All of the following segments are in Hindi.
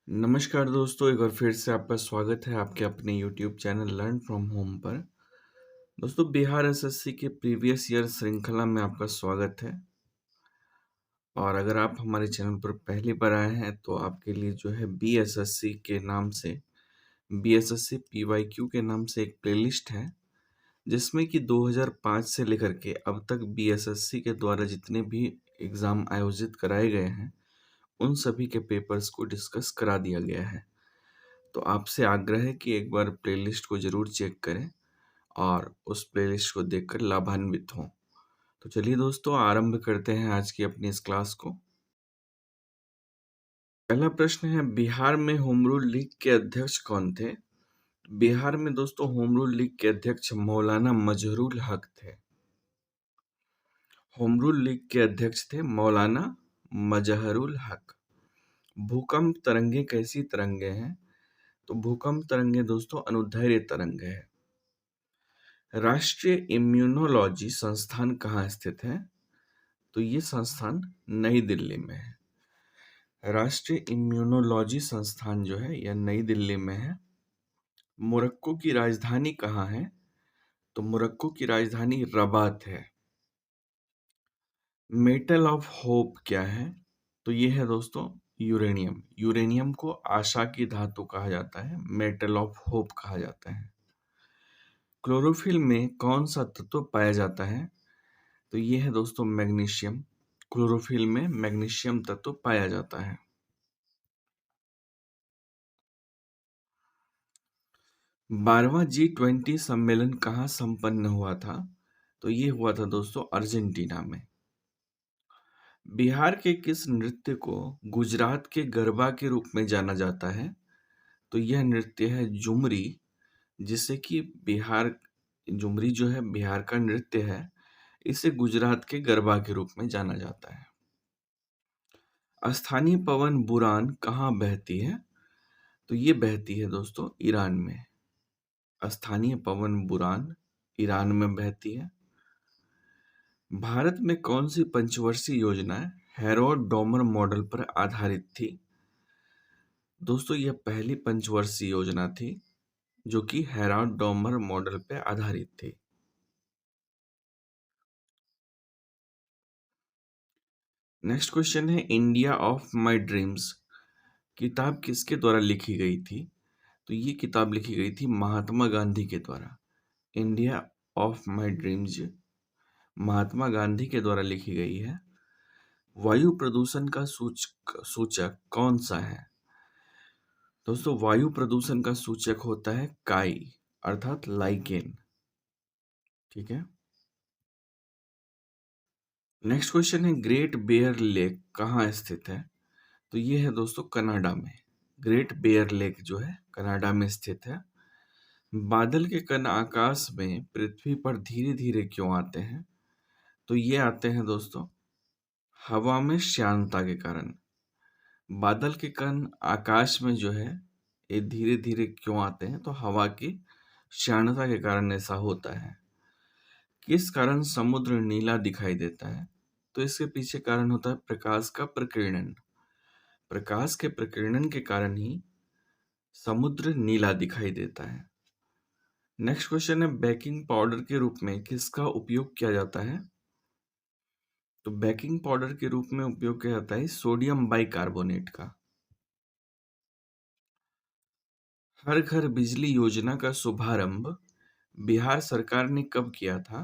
नमस्कार दोस्तों, एक बार फिर से आपका स्वागत है आपके अपने YouTube channel learn from home पर। दोस्तों, बिहार एसएससी के प्रीवियस ईयर श्रृंखला में आपका स्वागत है। और अगर आप हमारे चैनल पर पहली बार आए हैं तो आपके लिए जो है बीएसएससी के नाम से बीएसएससी पीवाईक्यू के नाम से एक प्लेलिस्ट है, जिसमें कि 2005 से लेकर के अब तक बीएसएससी के द्वारा जितने भी एग्ज़ाम आयोजित कराए गए हैं उन सभी के पेपर्स को डिस्कस करा दिया गया है। तो आपसे आग्रह है कि एक बार प्लेलिस्ट को ज़रूर चेक करें और उस प्लेलिस्ट को देखकर लाभान्वित हों। तो चलिए दोस्तों, आरंभ करते हैं आज की अपनी इस क्लास को। पहला प्रश्न है, बिहार में होम रूल लीग के अध्यक्ष कौन थे? बिहार में दोस्तों होम रूल लीग के अध्यक्ष मौलाना मजहरूल हक थे। होम रूल लीग के अध्यक्ष थे मौलाना मजहरूल हक। भूकंप तरंगे कैसी तरंगे हैं? तो भूकंप तरंगे दोस्तों अनुदैर्घ्य तरंगे हैं। राष्ट्रीय इम्यूनोलॉजी संस्थान कहाँ स्थित है? तो ये संस्थान नई दिल्ली में है। राष्ट्रीय इम्यूनोलॉजी संस्थान जो है यह नई दिल्ली में है। मोरक्को की राजधानी कहाँ है? तो मोरक्को की राजधानी रबात है। मेटल ऑफ होप क्या है? तो ये है दोस्तों यूरेनियम। यूरेनियम को आशा की धातु कहा जाता है, मेटल ऑफ होप कहा जाता है। क्लोरोफिल में कौन सा तत्व पाया जाता है? तो ये है दोस्तों मैग्नीशियम। क्लोरोफिल में मैग्नीशियम तत्व पाया जाता है। 12वां G20 सम्मेलन कहाँ संपन्न हुआ था? तो ये हुआ था दोस्तों अर्जेंटीना में। बिहार के किस नृत्य को गुजरात के गरबा के रूप में जाना जाता है? तो यह नृत्य है झुमरी, जिसे कि झुमरी जो है बिहार का नृत्य है, इसे गुजरात के गरबा के रूप में जाना जाता है। स्थानीय पवन बुरान कहाँ बहती है? तो ये बहती है दोस्तों ईरान में। स्थानीय पवन बुरान ईरान में बहती है। भारत में कौन सी पंचवर्षीय योजना हैरोल्ड डॉमर मॉडल पर आधारित थी? दोस्तों, यह पहली पंचवर्षीय योजना थी जो कि हैरोल्ड डॉमर मॉडल पर आधारित थी। नेक्स्ट क्वेश्चन है, इंडिया ऑफ माय ड्रीम्स किताब किसके द्वारा लिखी गई थी? तो ये किताब लिखी गई थी महात्मा गांधी के द्वारा। India of my dreams Mahatma Gandhi के द्वारा लिखी गई है। वायु प्रदूषण का सूचक कौन सा है? दोस्तों, वायु प्रदूषण का सूचक होता है काई अर्थात लाइकेन। ठीक है। नेक्स्ट क्वेश्चन है, ग्रेट बेयर लेक कहाँ स्थित है? तो ये है दोस्तों कनाडा में। ग्रेट बेयर लेक जो है कनाडा में स्थित है। बादल के कण आकाश में पृथ्वी पर धीरे धीरे क्यों आते हैं? तो ये आते हैं दोस्तों हवा में श्यानता के कारण। बादल के कण आकाश में जो है ये धीरे धीरे क्यों आते हैं? तो हवा की श्यानता के कारण ऐसा होता है। किस कारण समुद्र नीला दिखाई देता है? तो इसके पीछे कारण होता है प्रकाश का प्रकीर्णन। प्रकाश के प्रकीर्णन के कारण ही समुद्र नीला दिखाई देता है। नेक्स्ट क्वेश्चन है, बेकिंग पाउडर के रूप में किसका उपयोग किया जाता है? तो बेकिंग पाउडर के रूप में उपयोग किया जाता है सोडियम बाइकार्बोनेट का। हर घर बिजली योजना का शुभारंभ बिहार सरकार ने कब किया था?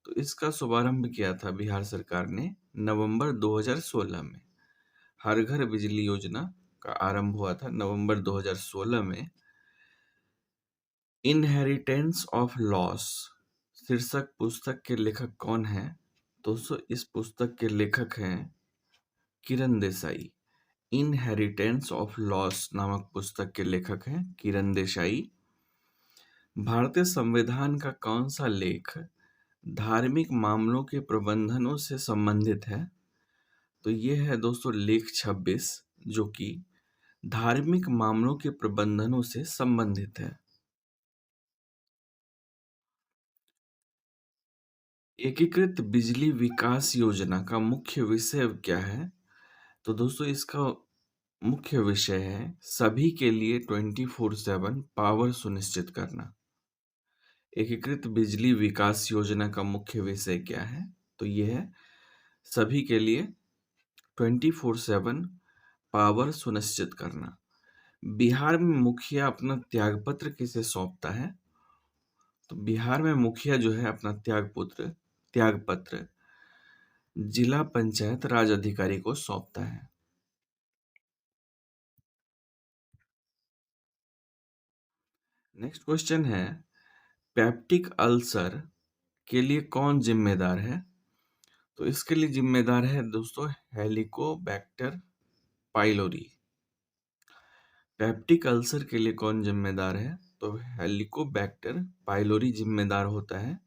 तो इसका शुभारंभ किया था बिहार सरकार ने नवंबर 2016 में। हर घर बिजली योजना का आरंभ हुआ था नवंबर 2016 में। इनहेरिटेंस ऑफ लॉस शीर्षक पुस्तक के लेखक कौन है? दोस्तों, इस पुस्तक के लेखक हैं Kiran Desai. Inheritance of loss नामक पुस्तक के लेखक हैं किरण देसाई। भारतीय संविधान का कौन सा लेख धार्मिक मामलों के प्रबंधनों से संबंधित है? तो ये है दोस्तों लेख 26, जो कि धार्मिक मामलों के प्रबंधनों से संबंधित है। एकीकृत बिजली विकास योजना का मुख्य विषय क्या है? तो दोस्तों इसका मुख्य विषय है सभी के लिए 24/7 पावर सुनिश्चित करना। एकीकृत बिजली विकास योजना का मुख्य विषय क्या है? तो ये है सभी के लिए 24/7 पावर सुनिश्चित करना। बिहार में मुखिया अपना त्यागपत्र किसे सौंपता है? तो बिहार में मुखिया जो है अपना त्यागपत्र जिला पंचायत राज अधिकारी को सौंपता है। नेक्स्ट क्वेश्चन है पेप्टिक अल्सर के लिए कौन जिम्मेदार है? तो इसके लिए जिम्मेदार है दोस्तों हेलिकोबैक्टर पाइलोरी। पेप्टिक अल्सर के लिए कौन जिम्मेदार है? तो हेलिकोबैक्टर पाइलोरी जिम्मेदार होता है।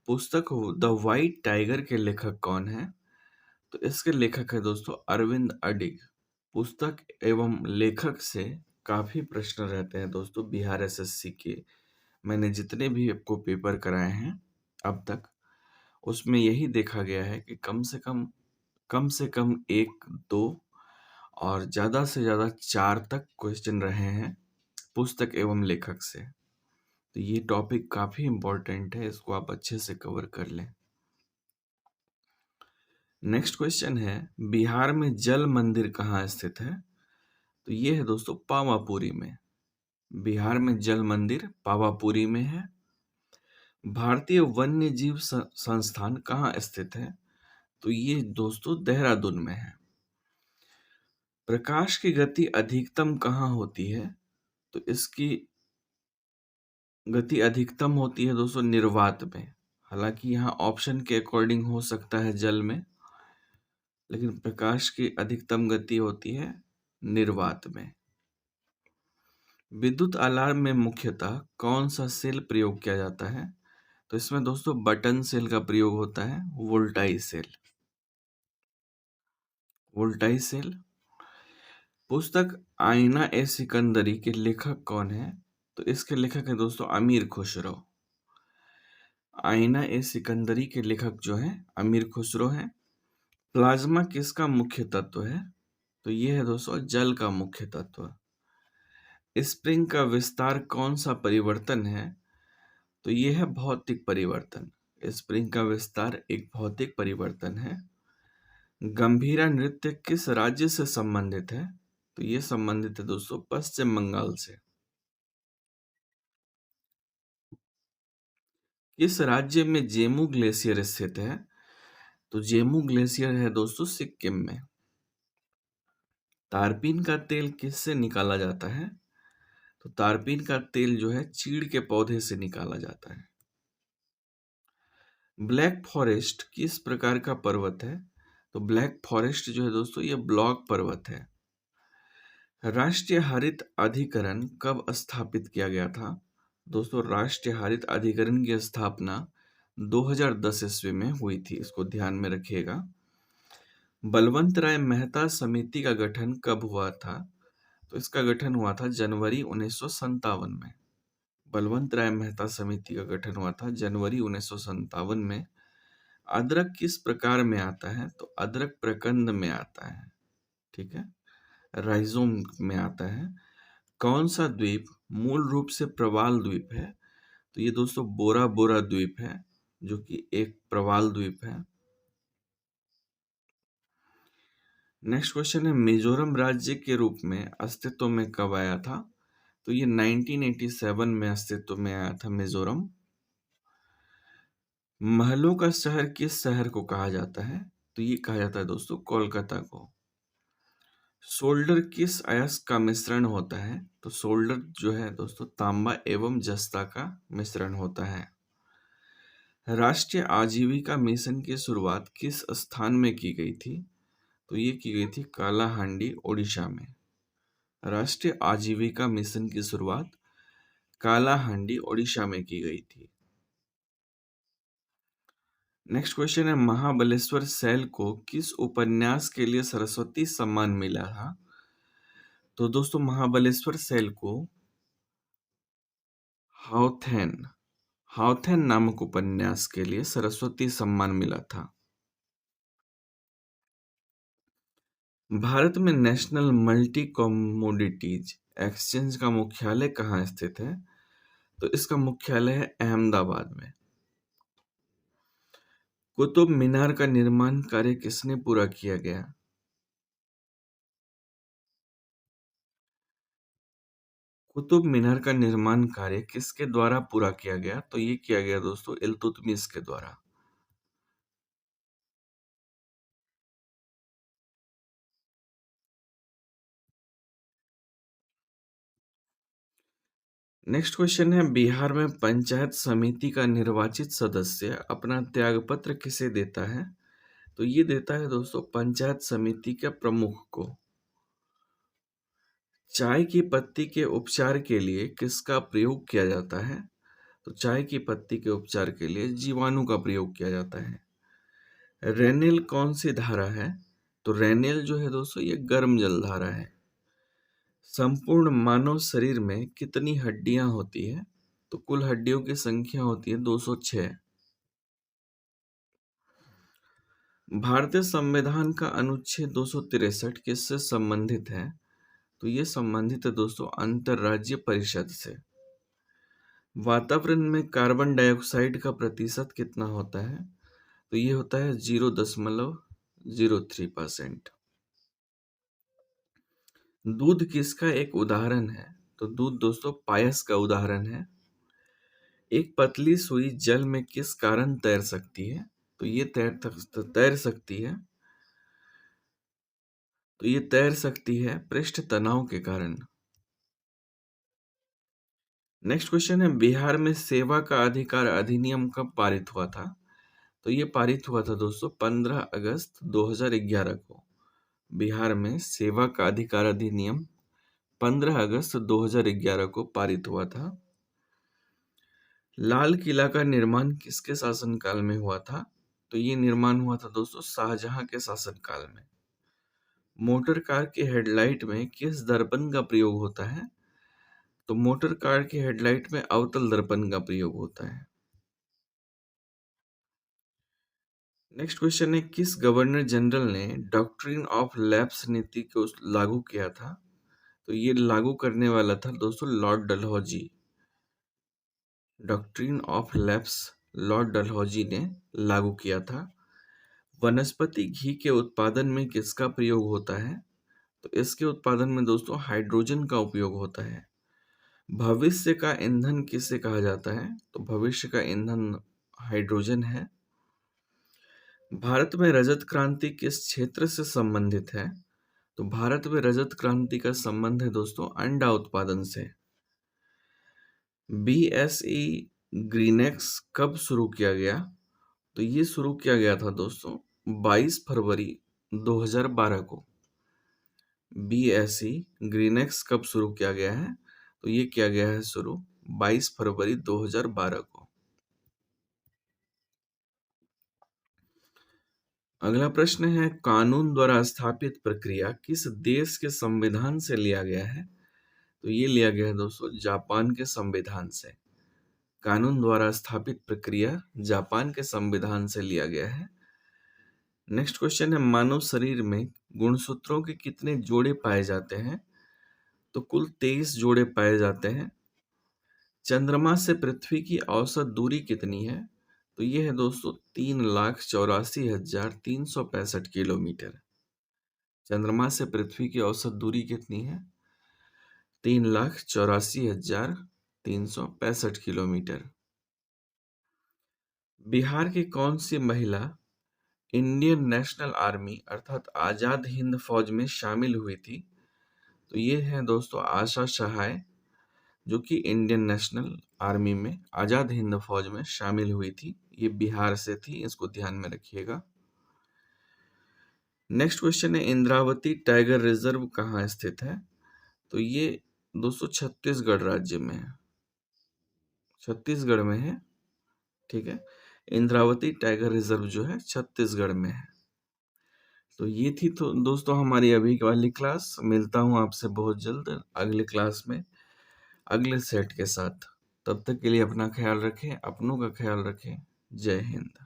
पुस्तक द व्हाइट टाइगर के लेखक कौन है? तो इसके लेखक है दोस्तों अरविंद अडिग। पुस्तक एवं लेखक से काफी प्रश्न रहते हैं दोस्तों बिहार एसएससी के। मैंने जितने भी आपको पेपर कराए हैं अब तक, उसमें यही देखा गया है कि कम से कम एक दो और ज़्यादा से ज़्यादा 4 तक क्वेश्चन रहे हैं पुस्तक एवं लेखक से। तो ये टॉपिक काफ़ी इम्पोर्टेंट है, इसको आप अच्छे से कवर कर लें। नेक्स्ट क्वेश्चन है बिहार में जल मंदिर कहाँ स्थित है? तो ये है दोस्तों पावापुरी में। बिहार में जल मंदिर पावापुरी में है। भारतीय वन्य जीव संस्थान कहाँ स्थित है? तो ये दोस्तों देहरादून में है। प्रकाश की गति अधिकतम कहाँ होती है? तो इसकी गति अधिकतम होती है दोस्तों निर्वात में। हालांकि यहाँ ऑप्शन के अकॉर्डिंग हो सकता है जल में, लेकिन प्रकाश की अधिकतम गति होती है निर्वात में। विद्युत अलार्म में मुख्यतः कौन सा सेल प्रयोग किया जाता है? तो इसमें दोस्तों बटन सेल का प्रयोग होता है, वोल्टाई सेल। वोल्टाई सेल। पुस्तक आईना ए सिकंदरी के लेखक कौन है? तो इसके लेखक है दोस्तों अमीर खुसरो। आईना ए सिकंदरी के लेखक जो है अमीर खुसरो हैं। प्लाज्मा किसका मुख्य तत्व है? तो ये है दोस्तों जल का मुख्य तत्व। स्प्रिंग का विस्तार कौन सा परिवर्तन है? तो ये है भौतिक परिवर्तन। स्प्रिंग का विस्तार एक भौतिक परिवर्तन है। गंभीरा नृत्य किस राज्य से संबंधित है? तो ये संबंधित है दोस्तों पश्चिम बंगाल से। किस राज्य में जेमू ग्लेशियर स्थित है? तो जेमू ग्लेशियर है दोस्तों सिक्किम में। तारपीन का तेल किससे निकाला जाता है? तो तारपीन का तेल जो है चीड़ के पौधे से निकाला जाता है। ब्लैक फॉरेस्ट किस प्रकार का पर्वत है? तो ब्लैक फॉरेस्ट जो है दोस्तों ये ब्लॉक पर्वत है। राष्ट्रीय हरित अधिकरण कब स्थापित किया गया था? दोस्तों राष्ट्रीय हरित अधिकरण की स्थापना 2010 ईस्वी में हुई थी, इसको ध्यान में रखिएगा। बलवंत राय मेहता समिति का गठन कब हुआ था? तो इसका गठन हुआ था जनवरी 1957 में। बलवंत राय मेहता समिति का गठन हुआ था जनवरी 1957 में। अदरक किस प्रकार में आता है? तो अदरक प्रकंद में आता है, ठीक है, राइजोम में आता है। कौन सा द्वीप मूल रूप से प्रवाल द्वीप है? तो ये दोस्तों बोरा बोरा द्वीप है, जो कि एक प्रवाल द्वीप है। नेक्स्ट क्वेश्चन है मिजोरम राज्य के रूप में अस्तित्व में कब आया था? तो ये 1987 में अस्तित्व में आया था मिजोरम। महलों का शहर किस शहर को कहा जाता है? तो ये कहा जाता है दोस्तों कोलकाता को। सोल्डर किस अयस्क का मिश्रण होता है? तो सोल्डर जो है दोस्तों तांबा एवं जस्ता का मिश्रण होता है। राष्ट्रीय आजीविका मिशन की शुरुआत किस स्थान में की गई थी? तो ये की गई थी कालाहांडी ओडिशा में। राष्ट्रीय आजीविका मिशन की शुरुआत कालाहांडी ओडिशा में की गई थी। नेक्स्ट क्वेश्चन है महाबलेश्वर सैल को किस उपन्यास के लिए सरस्वती सम्मान मिला था? तो दोस्तों महाबलेश्वर सैल को हाउथेन हाउथेन नामक उपन्यास के लिए सरस्वती सम्मान मिला था। भारत में नेशनल मल्टी कमोडिटीज एक्सचेंज का मुख्यालय कहाँ स्थित है? तो इसका मुख्यालय है अहमदाबाद में। कुतुब मीनार का निर्माण कार्य किसने पूरा किया गया? कुतुब मीनार का निर्माण कार्य किसके द्वारा पूरा किया गया? तो ये किया गया दोस्तों इल्तुतमिश के द्वारा। नेक्स्ट क्वेश्चन है, बिहार में पंचायत समिति का निर्वाचित सदस्य अपना त्यागपत्र किसे देता है? तो ये देता है दोस्तों पंचायत समिति के प्रमुख को। चाय की पत्ती के उपचार के लिए किसका प्रयोग किया जाता है? तो चाय की पत्ती के उपचार के लिए जीवाणु का प्रयोग किया जाता है। रेनेल कौन सी धारा है? तो रेनेल जो है दोस्तों ये गर्म जल धारा है। संपूर्ण मानव शरीर में कितनी हड्डियां होती है? तो कुल हड्डियों की संख्या होती है 206। भारतीय संविधान का अनुच्छेद 263 किससे संबंधित है? तो ये संबंधित है दोस्तों अंतरराज्यीय परिषद से। वातावरण में कार्बन डाइऑक्साइड का प्रतिशत कितना होता है? तो ये होता है 0.03%। दूध किसका एक उदाहरण है? तो दूध दोस्तों पायस का उदाहरण है। एक पतली सुई जल में किस कारण तैर सकती है? तो ये तैर सकती है। तो ये तैर सकती है पृष्ठ तनाव के कारण। नेक्स्ट क्वेश्चन है, बिहार में सेवा का अधिकार अधिनियम कब पारित हुआ था? तो ये पारित हुआ था दोस्तों 15 अगस्त 2011 को। बिहार में सेवा का अधिकार अधिनियम 15 अगस्त 2011 को पारित हुआ था। लाल किला का निर्माण किसके शासनकाल में हुआ था? तो ये निर्माण हुआ था दोस्तों शाहजहां के शासनकाल में। मोटर कार के हेडलाइट में किस दर्पण का प्रयोग होता है? तो मोटर कार के हेडलाइट में अवतल दर्पण का प्रयोग होता है। नेक्स्ट क्वेश्चन है, किस गवर्नर जनरल ने डॉक्ट्रिन ऑफ लैप्स नीति को लागू किया था? तो ये लागू करने वाला था दोस्तों Lord Dalhousie. Doctrine of lapse Lord Dalhousie ने लागू किया था। वनस्पति घी के उत्पादन में किसका प्रयोग होता है? तो इसके उत्पादन में दोस्तों हाइड्रोजन का उपयोग होता है। भविष्य का ईंधन किसे कहा जाता है? तो भविष्य का ईंधन हाइड्रोजन है। भारत में रजत क्रांति किस क्षेत्र से संबंधित है? तो भारत में रजत क्रांति का संबंध है दोस्तों अंडा उत्पादन से। बीएसई ग्रीनेक्स कब शुरू किया गया? तो ये शुरू किया गया था दोस्तों 22 फरवरी 2012 को। बीएसई ग्रीनेक्स कब शुरू किया गया है? तो ये किया गया है शुरू 22 फरवरी 2012 को। अगला प्रश्न है, कानून द्वारा स्थापित प्रक्रिया किस देश के संविधान से लिया गया है? तो ये लिया गया है दोस्तों जापान के संविधान से। कानून द्वारा स्थापित प्रक्रिया जापान के संविधान से लिया गया है। नेक्स्ट क्वेश्चन है, मानव शरीर में गुणसूत्रों के कितने जोड़े पाए जाते हैं? तो कुल 23 जोड़े पाए जाते हैं। चंद्रमा से पृथ्वी की औसत दूरी कितनी है? तो ये है दोस्तों 3,84,365 किलोमीटर। चंद्रमा से पृथ्वी की औसत दूरी कितनी है? 3,84,365 किलोमीटर। बिहार की कौन सी महिला इंडियन नेशनल आर्मी अर्थात आजाद हिंद फौज में शामिल हुई थी? तो ये है दोस्तों आशा सहाय, जो कि इंडियन नेशनल आर्मी में आजाद हिंद फौज में शामिल हुई थी। ये बिहार से थी, इसको ध्यान में रखिएगा। नेक्स्ट क्वेश्चन है, इंद्रावती टाइगर रिजर्व कहाँ स्थित है? तो ये दोस्तों छत्तीसगढ़ राज्य में है। छत्तीसगढ़ में है, ठीक है। इंद्रावती टाइगर रिजर्व जो है छत्तीसगढ़ में है। तो ये थी तो दोस्तों हमारी अभी वाली क्लास। मिलता हूँ आपसे बहुत जल्द अगले क्लास में अगले सेट के साथ। तब तक के लिए अपना ख्याल रखें, अपनों का ख्याल रखें। जय हिंद।